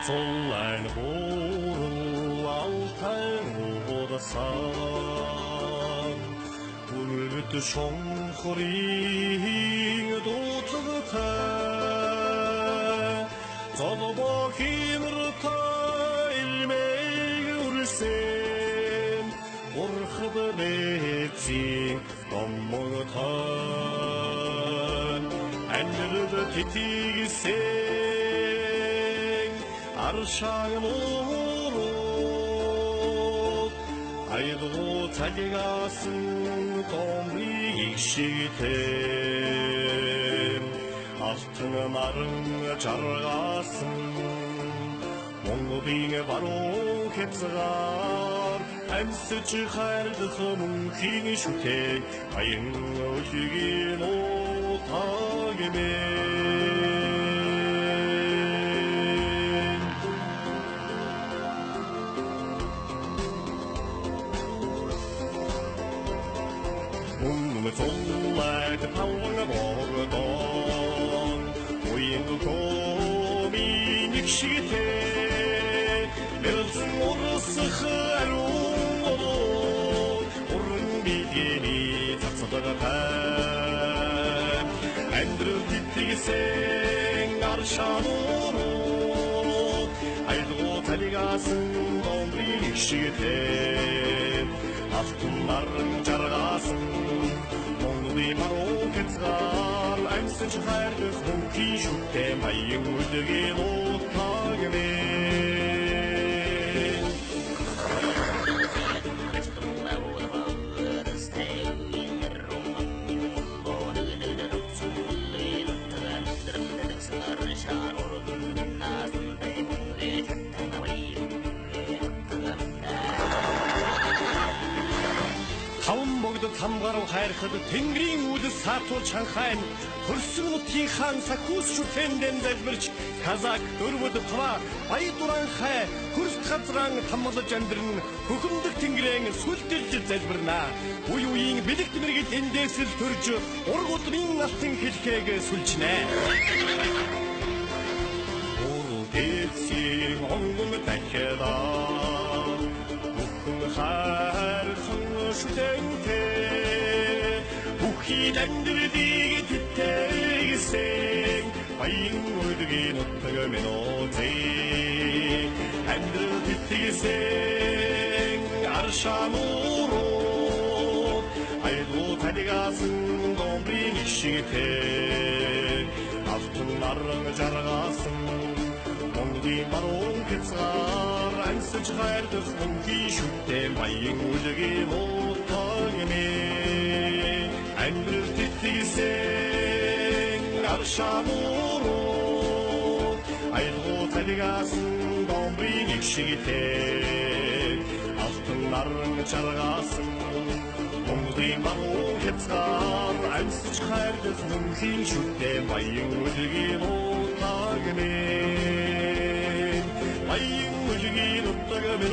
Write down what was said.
Зулайн буурал алтай удасан Үлгэд шонхорын дуудлагатай Золбоо химэртай илмэг үрсэн Урхад нэцийн гомготой Анирд титигсэн Аршаагнуурууд Айдгуу цалигасан гомрыг ишигтэй Алтан наран жаргасан Монголын баруун хязгаар Амьсж хайрлах мөнхийн шүтээ Аян өлгийн утагэмээ Зулайд таван бордон Уянг коми нэгшигтэй Мэлзэн урсах аруун Уран бидгэний цацадагатай Андрэл титгсэн аршаануурууд Айдгуу талигасан гомрын нэгшигтэй Алтан наран жаргасан Монголын баруун хязгаар амьсж хайрлах мөнхийн шүтээ Аян өлгийн утагэмээ Хамгаруу хайрхад Тэнгэрийн үлс саатуулж ханхайн хөрсөн нутгийн хаан Сахиус шүтээндэн залбирч Казак дөрвөд тава Баядуран хай хөрст газраан тамгалж амьдран хөхөмдөх Тэнгэрийн сүлдэлж залбирнаа. Үе үеийн бэлэг дэмэргэд эндээсэл төрж ург удмын алтан хэлхээг сүлжнэ. Ургэцийн онгон дахиадаа бүхэн хайрхан шүтэнтэй Бүхий амьдрдийг тэтэгсэн Баян өлгийн утагэмээ нозээ Амьдрал тэтэгсэн аршаануурууд Айдгуу талигасан гомрын ишигтэй Алтан наран жаргасан Монголын баруун хязгаар амьсж хайрлах мөнхийн шүтээ Баян өлгийн утагэмээ Амьдрал тэтгсэн аршаануурууд Айдгуу талигасан гомрын ишигтэй Алтан наран жаргасан Монголын баруун хязгаар амьсж хайрлах мөнхийн шүтээ Баян өлгийн утагэмээ Аян өлгийн утагэмээ